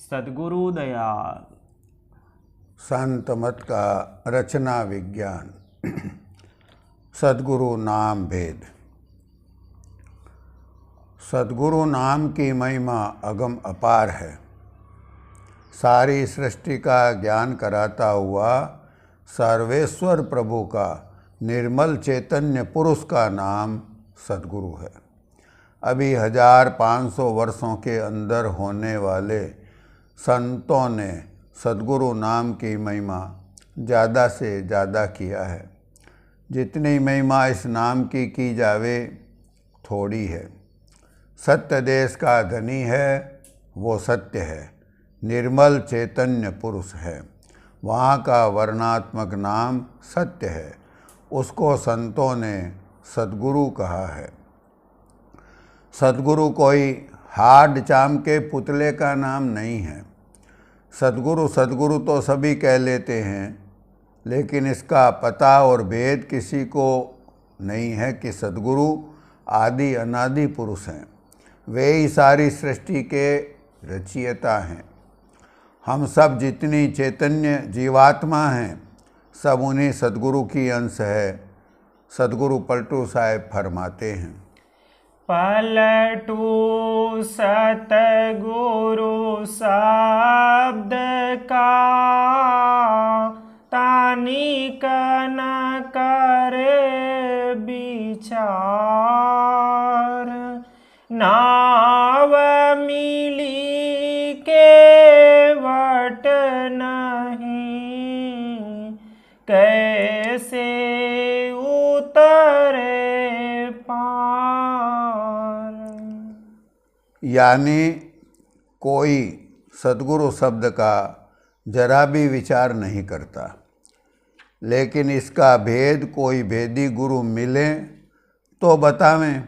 सद्गुरु दयाल। संत मत का रचना विज्ञान। सद्गुरु नाम भेद। सद्गुरु नाम की महिमा अगम अपार है। सारी सृष्टि का ज्ञान कराता हुआ सर्वेश्वर प्रभु का निर्मल चैतन्य पुरुष का नाम सद्गुरु है। अभी 1500 वर्षों के अंदर होने वाले संतों ने सद्गुरु नाम की महिमा ज़्यादा से ज़्यादा किया है। जितनी महिमा इस नाम की जावे थोड़ी है। सत्य देश का धनी है, वो सत्य है, निर्मल चैतन्य पुरुष है। वहाँ का वर्णात्मक नाम सत्य है। उसको संतों ने सद्गुरु कहा है। सद्गुरु कोई हार्ड चाम के पुतले का नाम नहीं है। सद्गुरु सद्गुरु तो सभी कह लेते हैं, लेकिन इसका पता और भेद किसी को नहीं है कि सद्गुरु आदि अनादि पुरुष हैं। वे ही सारी सृष्टि के रचयिता हैं। हम सब जितनी चैतन्य जीवात्मा हैं, सब उन्हीं सद्गुरु की अंश है। सद्गुरु पलटू साहेब फरमाते हैं, पलटू सतगुरु शब्द का तानिक न करे विचार। नाव मिली के वट नहीं, कैसे उतरे पार। यानी कोई सद्गुरु शब्द का जरा भी विचार नहीं करता, लेकिन इसका भेद कोई भेदी गुरु मिले तो बतावें।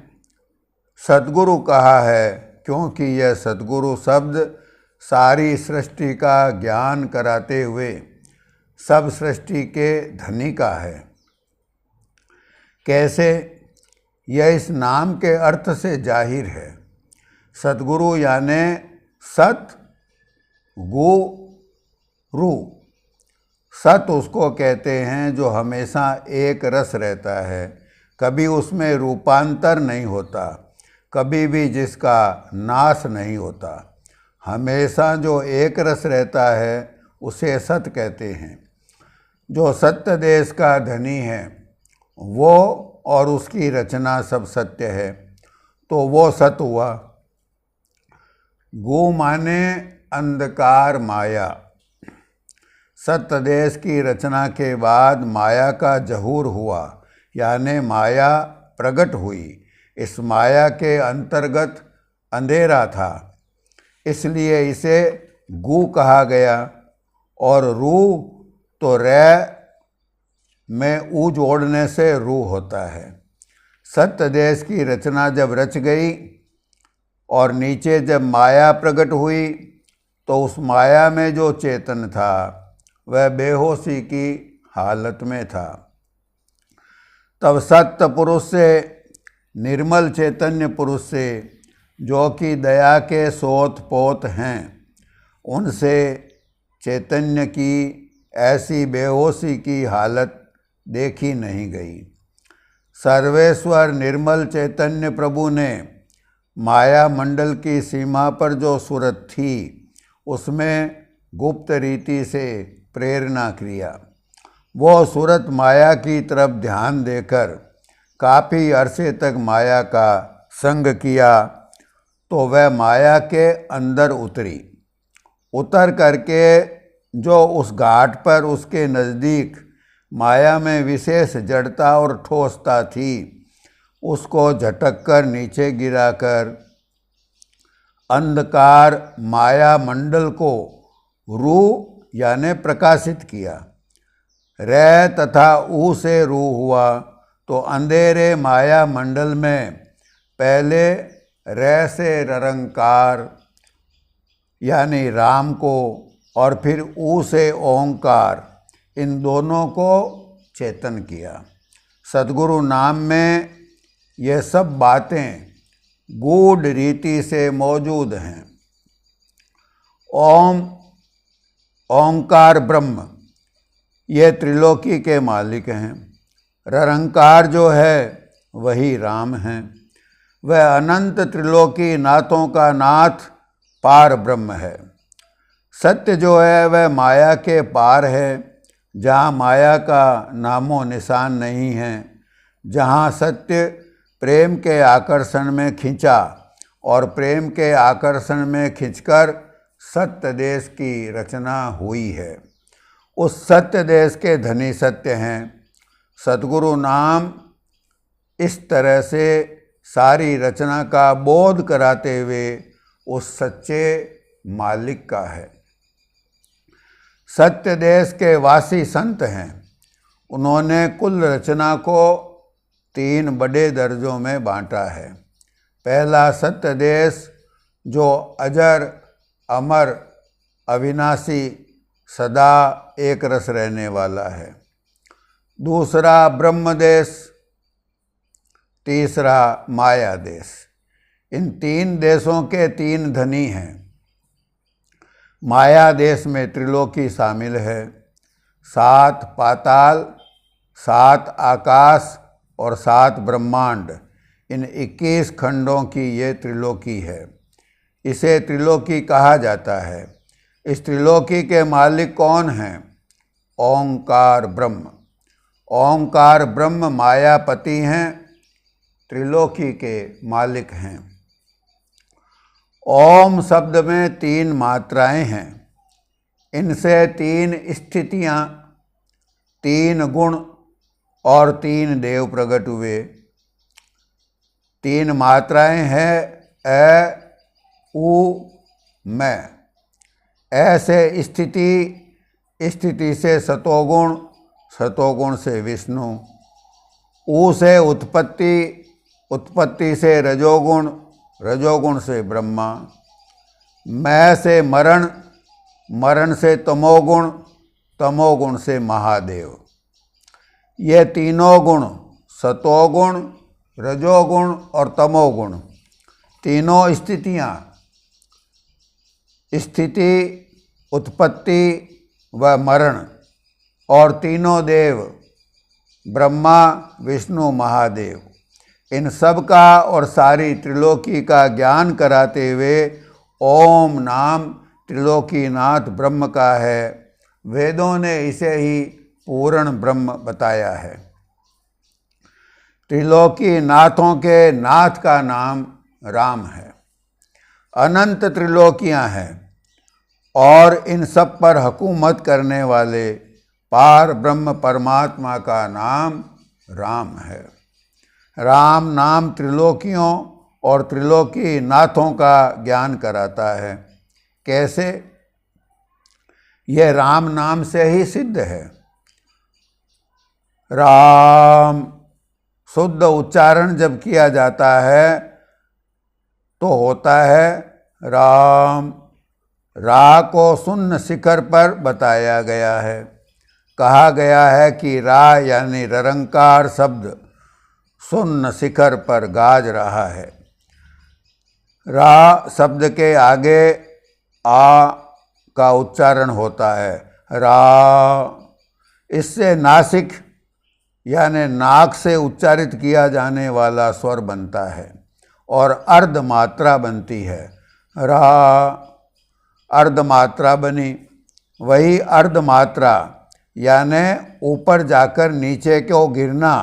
सद्गुरु कहा है क्योंकि यह सद्गुरु शब्द सारी सृष्टि का ज्ञान कराते हुए सब सृष्टि के धनी का है। कैसे? यह इस नाम के अर्थ से जाहिर है। सद्गुरु यानी सत गुरु। सत उसको कहते हैं जो हमेशा एक रस रहता है, कभी उसमें रूपांतर नहीं होता, कभी भी जिसका नाश नहीं होता। हमेशा जो एक रस रहता है उसे सत कहते हैं। जो सत्य देश का धनी है वो और उसकी रचना सब सत्य है, तो वो सत हुआ। गु माने अंधकार माया। सत्य देश की रचना के बाद माया का जहूर हुआ, यानी माया प्रकट हुई। इस माया के अंतर्गत अंधेरा था, इसलिए इसे गु कहा गया। और रू तो रै में ऊ जोड़ने से रू होता है। सत्य देश की रचना जब रच गई और नीचे जब माया प्रकट हुई, तो उस माया में जो चेतन था वह बेहोशी की हालत में था। तब सत्य पुरुष से, निर्मल चैतन्य पुरुष से, जो कि दया के सोत पोत हैं, उनसे चैतन्य की ऐसी बेहोशी की हालत देखी नहीं गई। सर्वेश्वर निर्मल चैतन्य प्रभु ने माया मंडल की सीमा पर जो सूरत थी, उसमें गुप्त रीति से प्रेरणा किया। वो सूरत माया की तरफ ध्यान देकर काफ़ी अरसे तक माया का संग किया, तो वह माया के अंदर उतरी। उतर करके जो उस घाट पर उसके नज़दीक माया में विशेष जड़ता और ठोसता थी, उसको झटक कर नीचे गिराकर अंधकार माया मंडल को रू यानी प्रकाशित किया। रै तथा ऊ से रू हुआ, तो अंधेरे माया मंडल में पहले रै से ररंकार यानी राम को, और फिर ऊ से ओंकार, इन दोनों को चेतन किया। सद्गुरु नाम में ये सब बातें गूढ़ रीति से मौजूद हैं। ओम, ओंकार ब्रह्म, ये त्रिलोकी के मालिक हैं। ररंकार जो है वही राम हैं। वह अनंत त्रिलोकी नाथों का नाथ पार ब्रह्म है। सत्य जो है वह माया के पार है, जहाँ माया का नामो निशान नहीं है। जहाँ सत्य प्रेम के आकर्षण में खींचा और प्रेम के आकर्षण में खींचकर सत्य देश की रचना हुई है। उस सत्य देश के धनी सत्य हैं। सद्गुरु नाम इस तरह से सारी रचना का बोध कराते हुए उस सच्चे मालिक का है। सत्य देश के वासी संत हैं। उन्होंने कुल रचना को 3 बड़े दर्जों में बांटा है। पहला सत्य देश जो अजर, अमर, अविनाशी, सदा एक रस रहने वाला है। दूसरा ब्रह्म देश, तीसरा माया देश। इन 3 देशों के 3 धनी हैं। माया देश में त्रिलोकी शामिल है। 7 पाताल, 7 आकाश और 7 ब्रह्मांड, इन 21 खंडों की ये त्रिलोकी है। इसे त्रिलोकी कहा जाता है। इस त्रिलोकी के मालिक कौन हैं? ओंकार ब्रह्म। ओंकार ब्रह्म मायापति हैं, त्रिलोकी के मालिक हैं। ओम शब्द में 3 मात्राएं हैं। इनसे 3 स्थितियां, 3 गुण और 3 देव प्रकट हुए। 3 मात्राएं हैं ए, उ, मैं। ऐसे स्थिति, स्थिति से सतोगुण, सतोगुण से विष्णु। उ से उत्पत्ति, उत्पत्ति से रजोगुण, रजोगुण से ब्रह्मा। मैं से मरण, मरण से तमोगुण, तमोगुण से महादेव। ये तीनों गुण, सतोगुण, रजोगुण और तमोगुण, तीनों स्थितियाँ, स्थिति, उत्पत्ति व मरण, और तीनों देव ब्रह्मा, विष्णु, महादेव, इन सब का और सारी त्रिलोकी का ज्ञान कराते हुए ओम नाम त्रिलोकीनाथ ब्रह्म का है। वेदों ने इसे ही पूर्ण ब्रह्म बताया है। त्रिलोकी नाथों के नाथ का नाम राम है। अनंत त्रिलोकियां हैं और इन सब पर हुकूमत करने वाले पार ब्रह्म परमात्मा का नाम राम है। राम नाम त्रिलोकियों और त्रिलोकी नाथों का ज्ञान कराता है। कैसे? यह राम नाम से ही सिद्ध है। राम शुद्ध उच्चारण जब किया जाता है तो होता है राम। रा को शून्य शिखर पर बताया गया है। कहा गया है कि रा यानी ररंकार शब्द शून्य शिखर पर गाज रहा है। रा शब्द के आगे आ का उच्चारण होता है, रा। इससे नासिक यानी नाक से उच्चारित किया जाने वाला स्वर बनता है और अर्ध मात्रा बनती है। रा अर्ध मात्रा बनी। वही अर्ध मात्रा यानी ऊपर जाकर नीचे को गिरना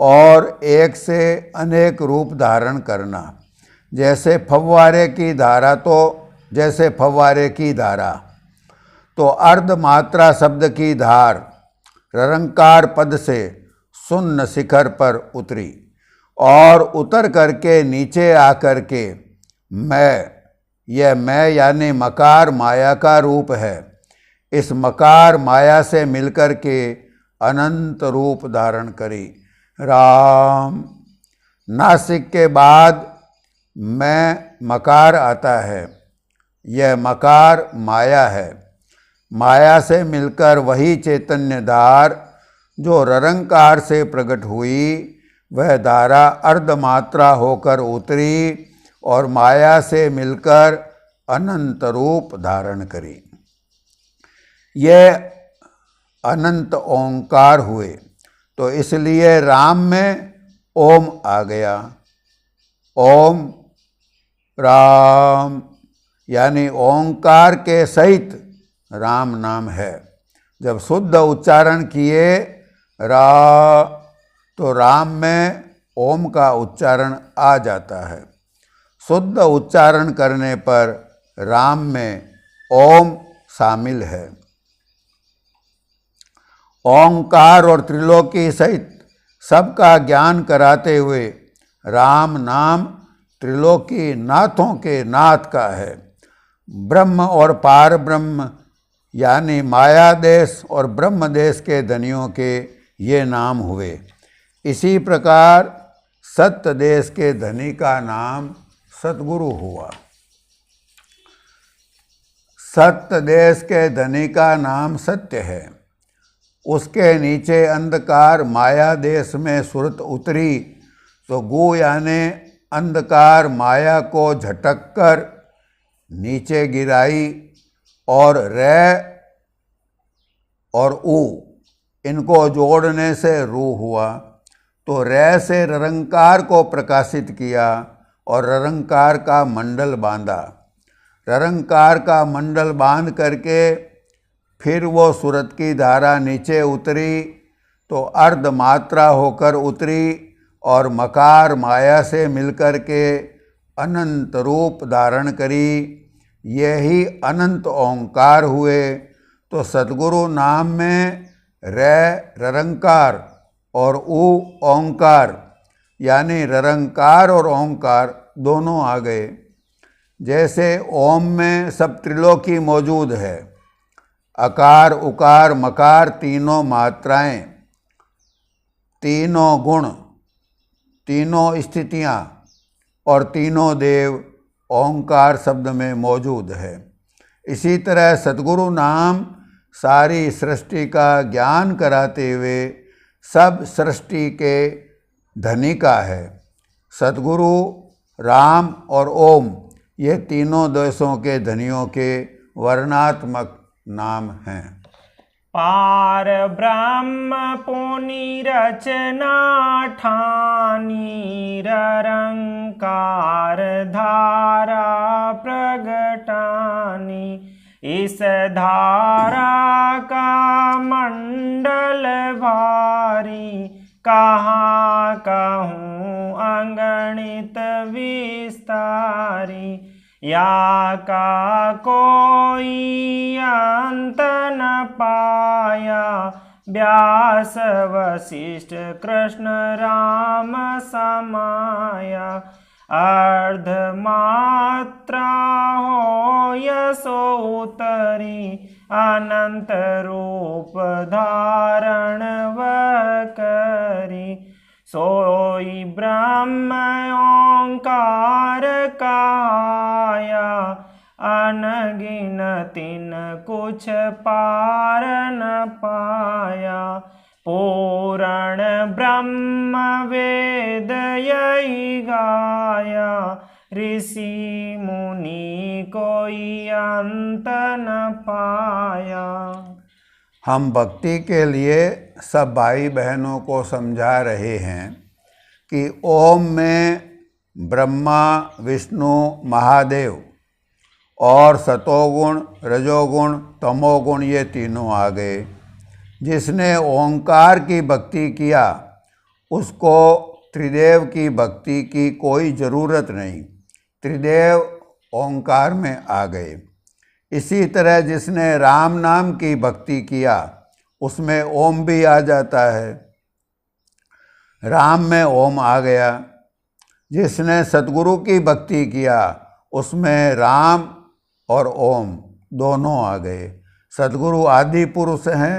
और एक से अनेक रूप धारण करना। जैसे फव्वारे की धारा, जैसे फव्वारे की धारा तो अर्ध मात्रा शब्द की धार ररंकार पद से शून्य शिखर पर उतरी और उतर करके नीचे आकर के यह मैं यानी मकार माया का रूप है। इस मकार माया से मिलकर के अनंत रूप धारण करी। राम नासिक के बाद मैं मकार आता है। यह मकार माया है। माया से मिलकर वही चैतन्य धार जो ररंकार से प्रकट हुई, वह धारा अर्धमात्रा होकर उतरी और माया से मिलकर अनंत रूप धारण करी। ये अनंत ओंकार हुए, तो इसलिए राम में ओम आ गया। ओम राम यानी ओंकार के सहित राम नाम है। जब शुद्ध उच्चारण किए रा, तो राम में ओम का उच्चारण आ जाता है। शुद्ध उच्चारण करने पर राम में ओम शामिल है। ओंकार और त्रिलोकी सहित सबका ज्ञान कराते हुए राम नाम त्रिलोकी नाथों के नाथ का है। ब्रह्म और पार ब्रह्म यानी माया देश और ब्रह्म देश के धनियों के ये नाम हुए। इसी प्रकार सत्य देश के धनी का नाम सतगुरु हुआ। सत्य देश के धनी का नाम सत्य है। उसके नीचे अंधकार माया देश में सुरत उतरी, तो गु यानी अंधकार माया को झटक कर नीचे गिराई, और रे और उ इनको जोड़ने से रू हुआ, तो रे से ररंकार को प्रकाशित किया और ररंकार का मंडल बांधा। ररंकार का मंडल बांध करके फिर वो सूरत की धारा नीचे उतरी, तो अर्ध मात्रा होकर उतरी और मकार माया से मिलकर के अनंत रूप धारण करी। यही अनंत ओंकार हुए। तो सद्गुरु नाम में रे ररंकार और उ ओंकार यानी ररंकार और ओंकार दोनों आ गए। जैसे ओम में सब त्रिलोकी मौजूद है, अकार उकार मकार तीनों मात्राएं, तीनों गुण, तीनों स्थितियां और तीनों देव ओंकार शब्द में मौजूद है। इसी तरह सद्गुरु नाम सारी सृष्टि का ज्ञान कराते हुए सब सृष्टि के धनी का है। सद्गुरु राम और ओम ये तीनों देशों के धनियों के वर्णात्मक नाम हैं। पार ब्रह्म पुनि रचना ठानी, ररंकार धारा प्रगटानी। इस धारा का मंडल भारी, कहाँ कहूँ अगणित विस्तारी। या का कोई अंत न पाया, व्यास वशिष्ठ कृष्ण राम समाया। अर्ध मात्रा हो यसो उतरी, अनंत रूप धारण वह करी। सोई ब्रह्म ओंकार कहाया, अनगिनतिन कुछ पार न पाया। पूर्ण ब्रह्म वेद यही गाया, ऋषि मुनि कोई अंत न पाया। हम भक्ति के लिए सब भाई बहनों को समझा रहे हैं कि ओम में ब्रह्मा विष्णु महादेव और सतोगुण रजोगुण तमोगुण ये तीनों आ गए। जिसने ओंकार की भक्ति किया उसको त्रिदेव की भक्ति की कोई ज़रूरत नहीं, त्रिदेव ओंकार में आ गए। इसी तरह जिसने राम नाम की भक्ति किया उसमें ओम भी आ जाता है, राम में ओम आ गया। जिसने सतगुरु की भक्ति किया उसमें राम और ओम दोनों आ गए। सतगुरु आदि पुरुष हैं,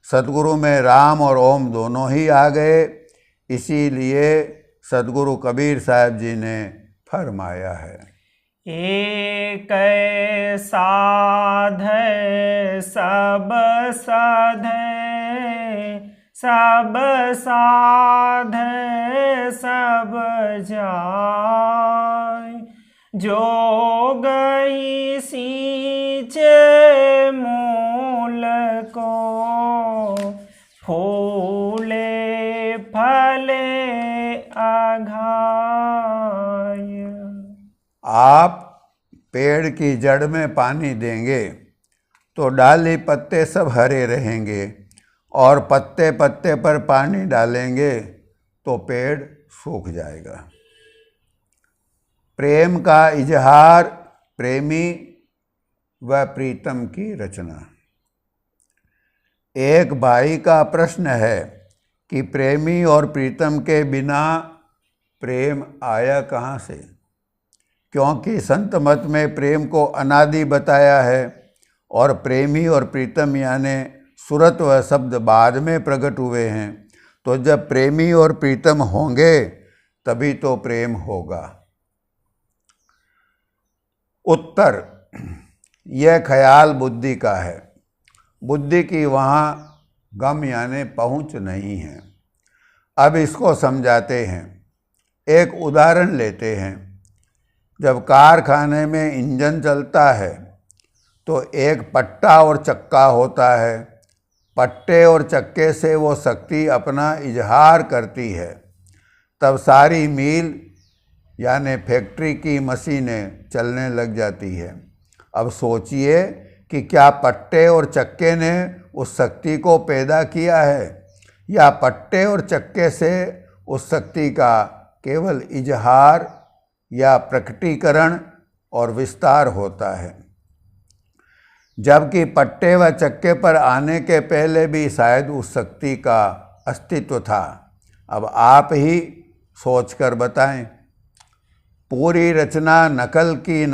सतगुरु में राम और ओम दोनों ही आ गए। इसीलिए सतगुरु कबीर साहब जी ने फरमाया है, एक साध सब साध, सब साध सब जाय। जो गई सींचे मूल को, फूले फले अघाय। आप पेड़ की जड़ में पानी देंगे तो डाली पत्ते सब हरे रहेंगे, और पत्ते पत्ते पर पानी डालेंगे तो पेड़ सूख जाएगा। प्रेम का इजहार, प्रेमी व प्रीतम की रचना। एक भाई का प्रश्न है कि प्रेमी और प्रीतम के बिना प्रेम आया कहाँ से, क्योंकि संत मत में प्रेम को अनादि बताया है और प्रेमी और प्रीतम यानी सूरत व शब्द बाद में प्रकट हुए हैं। तो जब प्रेमी और प्रीतम होंगे तभी तो प्रेम होगा। उत्तर, यह ख्याल बुद्धि का है। बुद्धि की वहाँ गम यानी पहुँच नहीं है। अब इसको समझाते हैं। एक उदाहरण लेते हैं। जब कारखाने में इंजन चलता है तो एक पट्टा और चक्का होता है। पट्टे और चक्के से वो शक्ति अपना इजहार करती है, तब सारी मील यानी फैक्ट्री की मशीनें चलने लग जाती है। अब सोचिए कि क्या पट्टे और चक्के ने उस शक्ति को पैदा किया है, या पट्टे और चक्के से उस शक्ति का केवल इजहार या प्रकटीकरण और विस्तार होता है। जबकि पट्टे व चक्के पर आने के पहले भी शायद उस शक्ति का अस्तित्व था। अब आप ही सोचकर बताएं। पूरी रचना नकल की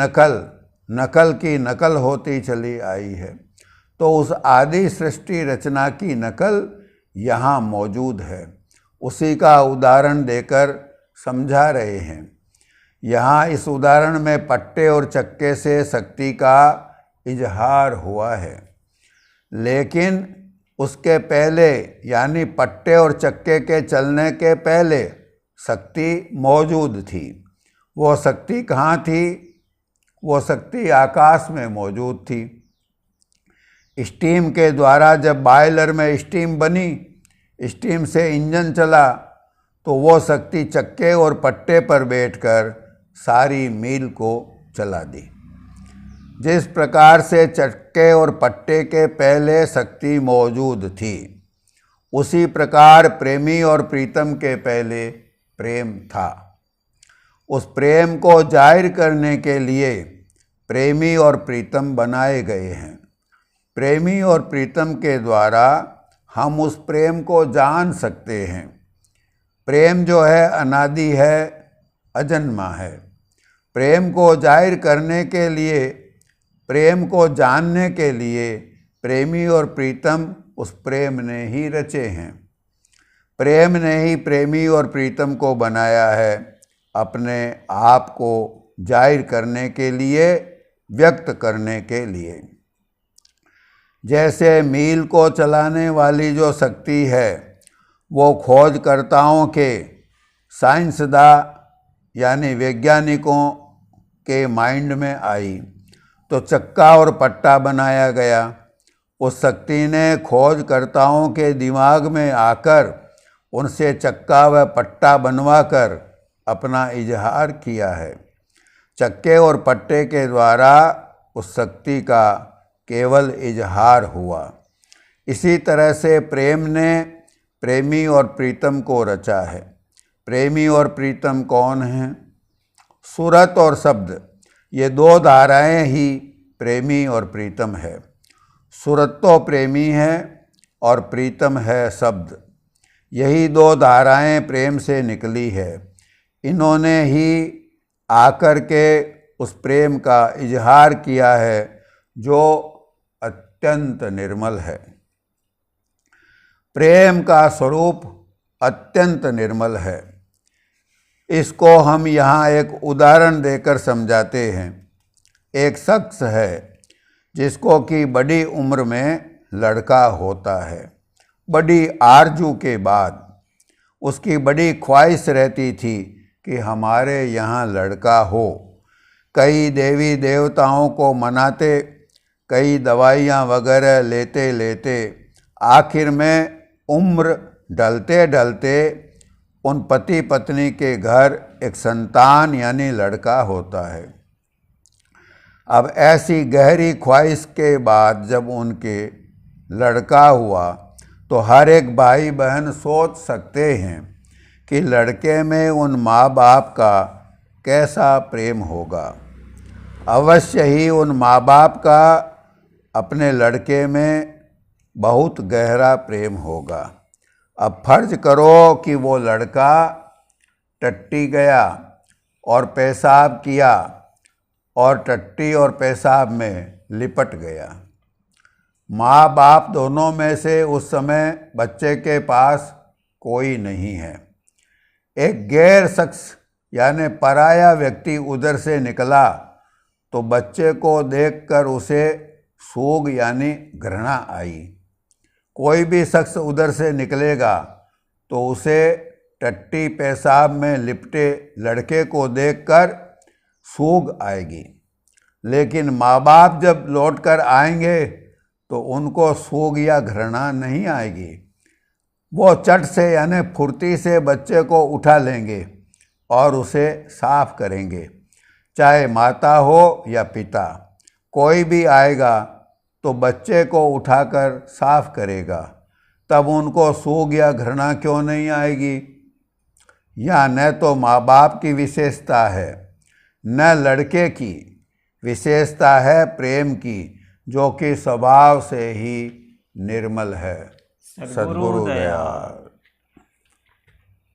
नकल होती चली आई है, तो उस आदि सृष्टि रचना की नकल यहाँ मौजूद है। उसी का उदाहरण देकर समझा रहे हैं। यहाँ इस उदाहरण में पट्टे और चक्के से शक्ति का इजहार हुआ है, लेकिन उसके पहले यानी पट्टे और चक्के के चलने के पहले शक्ति मौजूद थी। वो शक्ति कहाँ थी? वो शक्ति आकाश में मौजूद थी। स्टीम के द्वारा जब बॉयलर में स्टीम बनी, स्टीम से इंजन चला, तो वो शक्ति चक्के और पट्टे पर बैठकर सारी मील को चला दी। जिस प्रकार से चक्के और पट्टे के पहले शक्ति मौजूद थी, उसी प्रकार प्रेमी और प्रीतम के पहले प्रेम था। उस प्रेम को जाहिर करने के लिए प्रेमी और प्रीतम बनाए गए हैं। प्रेमी और प्रीतम के द्वारा हम उस प्रेम को जान सकते हैं। प्रेम जो है अनादि है, अजन्मा है। प्रेम को जाहिर करने के लिए, प्रेम को जानने के लिए प्रेमी और प्रीतम उस प्रेम ने ही रचे हैं। प्रेम ने ही प्रेमी और प्रीतम को बनाया है, अपने आप को जाहिर करने के लिए, व्यक्त करने के लिए। जैसे मील को चलाने वाली जो शक्ति है वो खोजकर्ताओं के, साइंसदा यानी वैज्ञानिकों के माइंड में आई तो चक्का और पट्टा बनाया गया। उस शक्ति ने खोजकर्ताओं के दिमाग में आकर उनसे चक्का व पट्टा बनवाकर अपना इजहार किया है। चक्के और पट्टे के द्वारा उस शक्ति का केवल इजहार हुआ। इसी तरह से प्रेम ने प्रेमी और प्रीतम को रचा है। प्रेमी और प्रीतम कौन हैं? सूरत और शब्द, ये दो धाराएं ही प्रेमी और प्रीतम है। सूरत तो प्रेमी है और प्रीतम है शब्द। यही दो धाराएं प्रेम से निकली है। इन्होंने ही आकर के उस प्रेम का इजहार किया है जो अत्यंत निर्मल है। प्रेम का स्वरूप अत्यंत निर्मल है। इसको हम यहाँ एक उदाहरण देकर समझाते हैं। एक शख्स है जिसको कि बड़ी उम्र में लड़का होता है। बड़ी आरजू के बाद उसकी बड़ी ख्वाहिश रहती थी कि हमारे यहाँ लड़का हो। कई देवी देवताओं को मनाते, कई दवाइयाँ वगैरह लेते लेते आखिर में उम्र ढलते ढलते उन पति पत्नी के घर एक संतान यानी लड़का होता है। अब ऐसी गहरी ख्वाहिश के बाद जब उनके लड़का हुआ तो हर एक भाई बहन सोच सकते हैं कि लड़के में उन माँ बाप का कैसा प्रेम होगा। अवश्य ही उन माँ बाप का अपने लड़के में बहुत गहरा प्रेम होगा। अब फर्ज करो कि वो लड़का टट्टी गया और पेशाब किया और टट्टी और पेशाब में लिपट गया। माँ बाप दोनों में से उस समय बच्चे के पास कोई नहीं है। एक गैर शख्स यानी पराया व्यक्ति उधर से निकला तो बच्चे को देखकर उसे सूग यानी घृणा आई। कोई भी शख्स उधर से निकलेगा तो उसे टट्टी पेशाब में लिपटे लड़के को देखकर सूग आएगी, लेकिन माँ बाप जब लौटकर आएंगे तो उनको सूग या घृणा नहीं आएगी। वो चट से यानी फुर्ती से बच्चे को उठा लेंगे और उसे साफ करेंगे। चाहे माता हो या पिता, कोई भी आएगा तो बच्चे को उठाकर साफ करेगा। तब उनको सूग या घृणा क्यों नहीं आएगी? यह न तो माँ बाप की विशेषता है न लड़के की, विशेषता है प्रेम की, जो कि स्वभाव से ही निर्मल है। सद्गुरु दयाल।